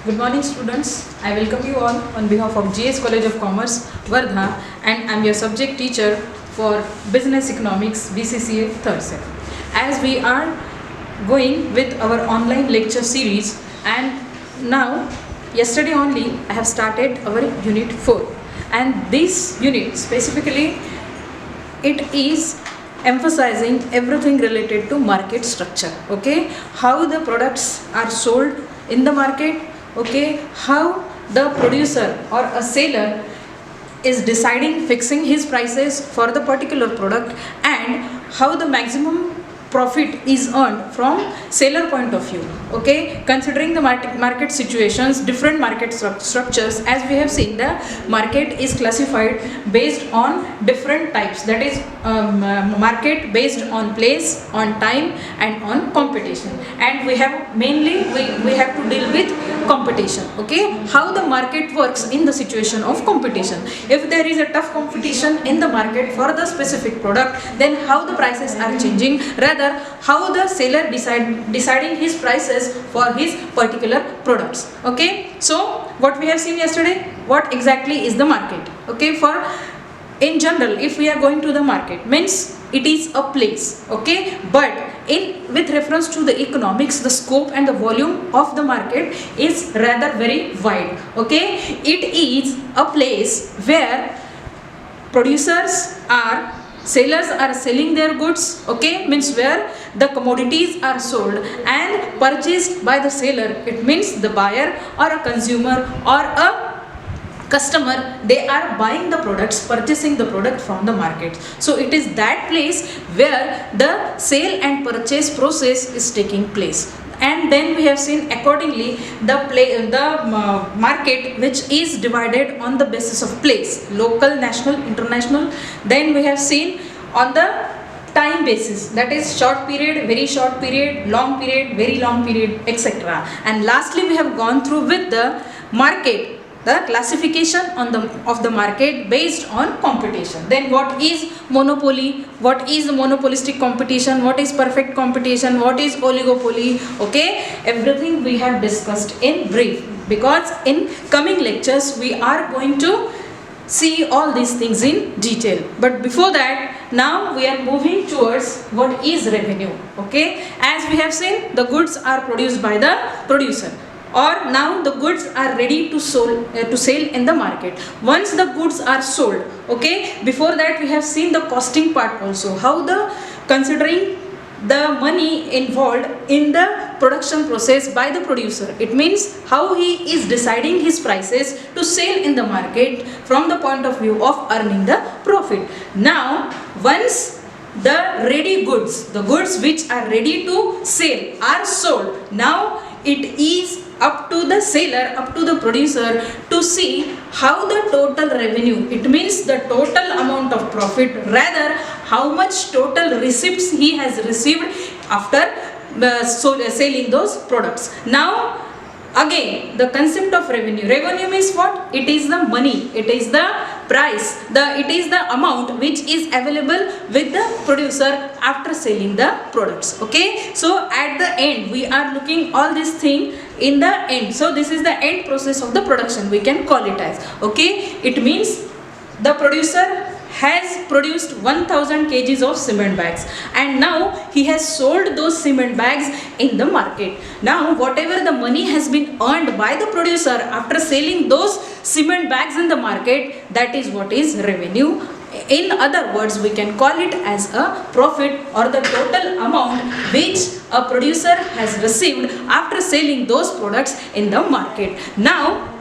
Good morning students. I welcome you all on behalf of GS College of Commerce, Wardha, and I am your subject teacher for Business Economics BCCA 3rd Sem. As we are going with our online lecture series, and now yesterday only I have started our unit 4, and this unit specifically it is emphasizing everything related to market structure. Okay, how the products are sold in the market, okay, how the producer or a seller is deciding fixing his prices for the particular product, and how the maximum profit is earned from seller point of view. Okay, considering the market situations, different market structures, as we have seen, the market is classified based on different types, that is market based on place, on time, and on competition, and we have mainly we have to deal with competition. Okay, how the market works in the situation of competition. If there is a tough competition in the market for the specific product, then how the prices are changing, rather how the seller deciding his prices for his particular products. Okay, so what we have seen yesterday, what exactly is the market. Okay, for in general, if we are going to the market, means it is a place. Okay, but in with reference to the economics, the scope and the volume of the market is rather very wide. Okay, it is a place where sellers are selling their goods. Okay, means where the commodities are sold and purchased by the seller. It means the buyer or a consumer or a customer, they are buying the products, purchasing the product from the market. So it is that place where the sale and purchase process is taking place. And then we have seen accordingly the market, which is divided on the basis of place, local, national, international. Then we have seen on the time basis, that is short period, very short period, long period, very long period, etc. And lastly, we have gone through with the market, the classification of the market based on competition. Then what is monopoly, what is monopolistic competition, what is perfect competition, what is oligopoly. Okay, everything we have discussed in brief, because in coming lectures we are going to see all these things in detail. But before that, now we are moving towards what is revenue. Okay, as we have seen, the goods are produced by the producer, or now the goods are ready to sell in the market. Once the goods are sold, okay, before that we have seen the costing part also, how the considering the money involved in the production process by the producer. It means how he is deciding his prices to sell in the market from the point of view of earning the profit. Now once the ready goods, the goods which are ready to sell are sold, now it is up to the seller, up to the producer to see how the total revenue, it means the total amount of profit, rather how much total receipts he has received after selling those products. Now again, the concept of revenue. Revenue means what? It is the money, it is the price, it is the amount which is available with the producer after selling the products. Okay, so at the end we are looking all this thing in the end. So this is the end process of the production, we can call it as. Okay, it means the producer has produced 1000 kgs of cement bags, and now he has sold those cement bags in the market. Now whatever the money has been earned by the producer after selling those cement bags in the market, that is what is revenue. In other words, we can call it as a profit, or the total amount which a producer has received after selling those products in the market. Now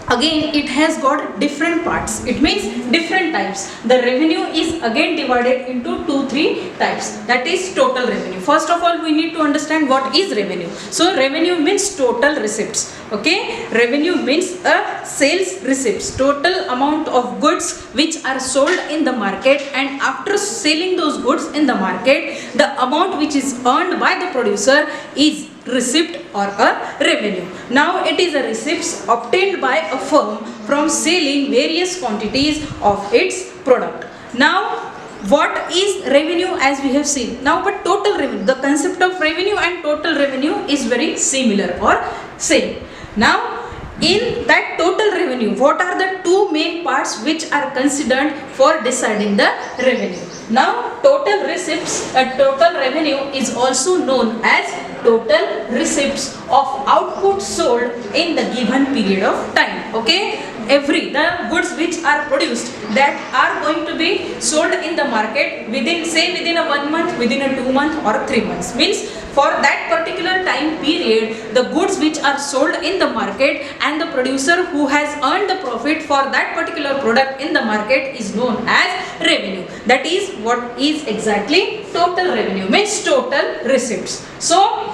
again, it has got different parts, it means different types. The revenue is again divided into 2-3 types, that is total revenue. First of all, we need to understand what is revenue. So revenue means total receipts. Okay, revenue means a sales receipts, total amount of goods which are sold in the market, and after selling those goods in the market, the amount which is earned by the producer is receipt or a revenue. Now it is a receipts obtained by a firm from selling various quantities of its product. Now what is revenue, as we have seen. Now but total revenue, the concept of revenue and total revenue is very similar or same. Now in that total revenue, what are the two main parts which are considered for deciding the revenue? Now, total receipts, total revenue is also known as total receipts of output sold in the given period of time. Okay, the goods which are produced that are going to be sold in the market within a 1 month, within a 2 month or 3 months, means for that particular time period, the goods which are sold in the market and the producer who has earned the profit for that particular product in the market is known as revenue. That is what is exactly total revenue, means total receipts. So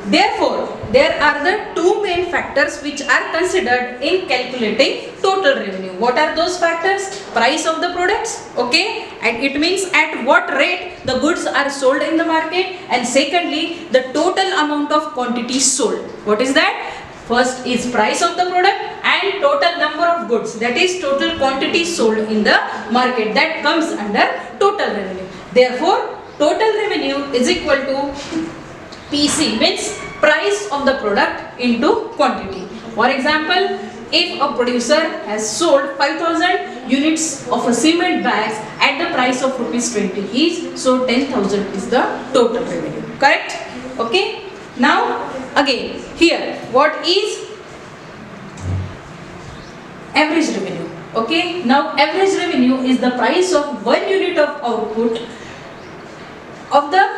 therefore, there are the two main factors which are considered in calculating total revenue. What are those factors? Price of the products, okay, and it means at what rate the goods are sold in the market, and secondly, the total amount of quantities sold. What is that? First is price of the product and total number of goods, that is total quantity sold in the market, that comes under total revenue. Therefore, total revenue is equal to PC, means price of the product into quantity. For example, if a producer has sold 5,000 units of a cement bags at the price of rupees 20 so 10,000 is the total revenue. Correct? Okay. Now again here, what is average revenue? Okay. Now average revenue is the price of 1 unit of output of the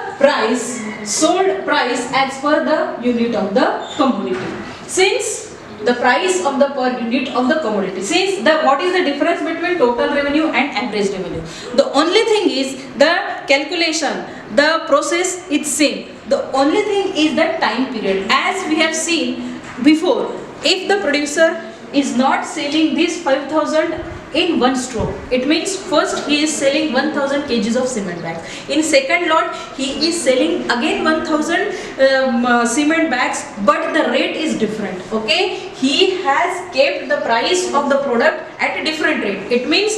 sold price as per the unit of the commodity. Since the price of the per unit of the commodity, what is the difference between total revenue and average revenue? The only thing is the calculation, the process is same. The only thing is the time period. As we have seen before, if the producer is not selling this 5,000 in one stroke, it means first he is selling 1000 kgs of cement bags. In second lot, he is selling again 1000 cement bags, but the rate is different. Okay, he has kept the price of the product at a different rate. It means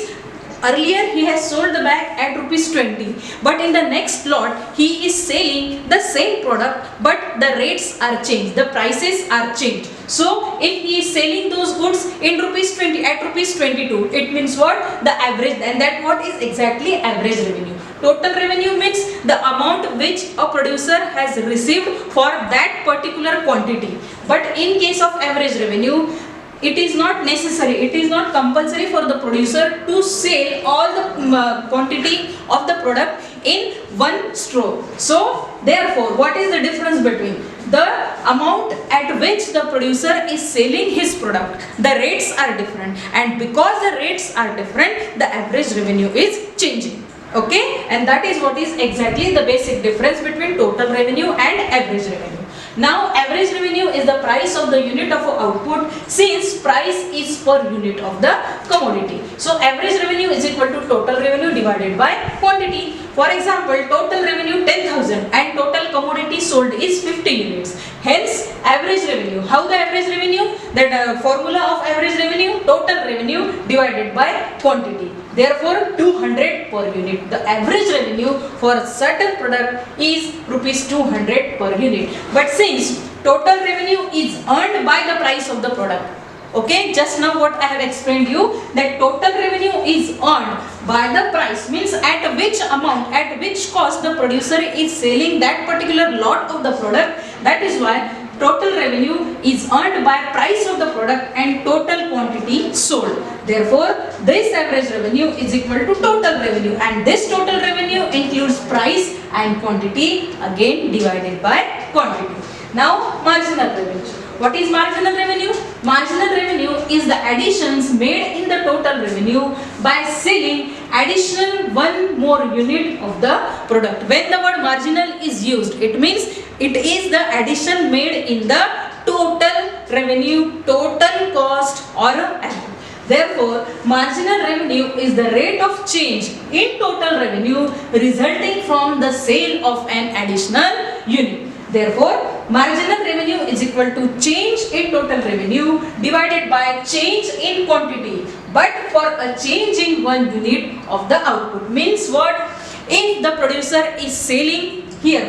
earlier he has sold the bag at rupees 20, but in the next lot he is selling the same product, but the rates are changed, the prices are changed. So if he is selling those goods in rupees 20 at rupees 22, it means what? The average, and that what is exactly average revenue. Total revenue means the amount which a producer has received for that particular quantity. But in case of average revenue, it is not necessary, it is not compulsory for the producer to sell all the quantity of the product in one stroke. So therefore, what is the difference between the amount at which the producer is selling his product? The rates are different, and because the rates are different, the average revenue is changing. Okay, and that is what is exactly the basic difference between total revenue and average revenue. Now average revenue is the price of the unit of output, since price is per unit of the commodity. So average revenue is equal to total revenue divided by quantity. For example, total revenue 10,000 and total commodity sold is 50 units. Hence average revenue. How the average revenue? That formula of average revenue, total revenue divided by quantity. Therefore 200 per unit. The average revenue for a certain product is rupees 200 per unit. But since total revenue is earned by the price of the product, okay, just now what I have explained you, that total revenue is earned by the price, means at which amount, at which cost the producer is selling that particular lot of the product. That is why total revenue is earned by price of the product and total quantity sold. Therefore, this average revenue is equal to total revenue, and this total revenue includes price and quantity again divided by quantity. Now marginal revenue. What is marginal revenue? Marginal revenue is the additions made in the total revenue by selling additional one more unit of the product. When the word marginal is used, it means it is the addition made in the total revenue, total cost or amount. Therefore, marginal revenue is the rate of change in total revenue resulting from the sale of an additional unit. Therefore, marginal revenue is equal to change in total revenue divided by change in quantity, but for a change in 1 unit of the output. Means what? If the producer is selling Here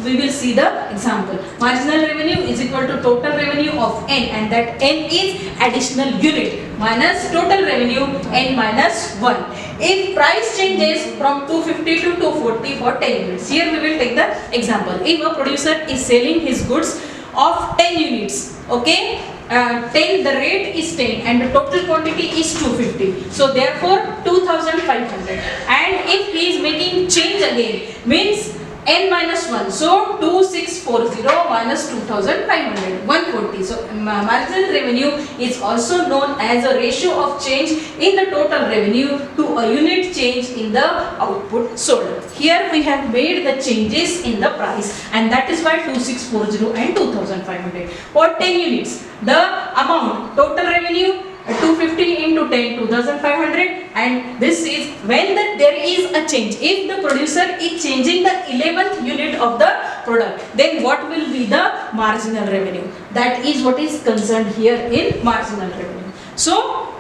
we will see the example. Marginal revenue is equal to total revenue of n, and that n is additional unit minus total revenue n minus 1. If price changes from 250 to 240 for 10 units, here we will take the example. If a producer is selling his goods of 10 units, okay, 10, the rate is 10 and the total quantity is 250, so therefore 2500, and if he is making change again, means n minus 1, so 2640 minus 2500, 140. So marginal revenue is also known as a ratio of change in the total revenue to a unit change in the output sold. Here we have made the changes in the price, and that is why 2640 and 2500. For 10 units, the amount total revenue 250 into 10, 2500, and this is when there is a change. If the producer is changing the 11th unit of the product, then what will be the marginal revenue? That is what is concerned here in marginal revenue. So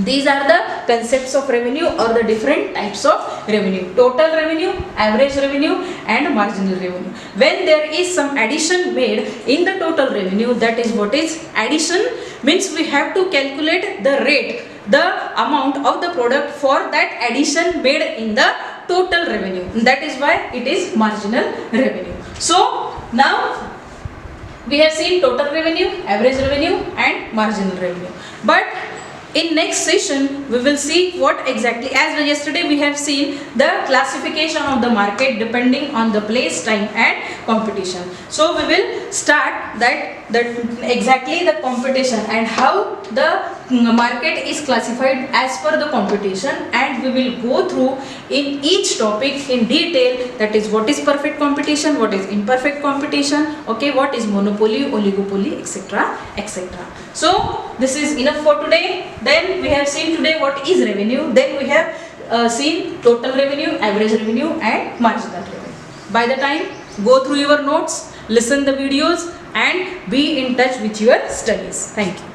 these are the concepts of revenue, or the different types of revenue: total revenue, average revenue, and marginal revenue. When there is some addition made in the total revenue, that is what is addition, means we have to calculate the rate, the amount of the product for that addition made in the total revenue. That is why it is marginal revenue. So now we have seen total revenue, average revenue, and marginal revenue. But in next session we will see what exactly, as yesterday we have seen the classification of the market depending on the place, time, and competition. So we will start that exactly the competition and how the market is classified as per the competition, and we will go through in each topic in detail, that is what is perfect competition, what is imperfect competition, okay, what is monopoly, oligopoly, etc., etc. So this is enough for today. Then we have seen today what is revenue, then we have seen total revenue, average revenue, and marginal revenue. By the time, go through your notes, listen the videos, and be in touch with your studies. Thank you.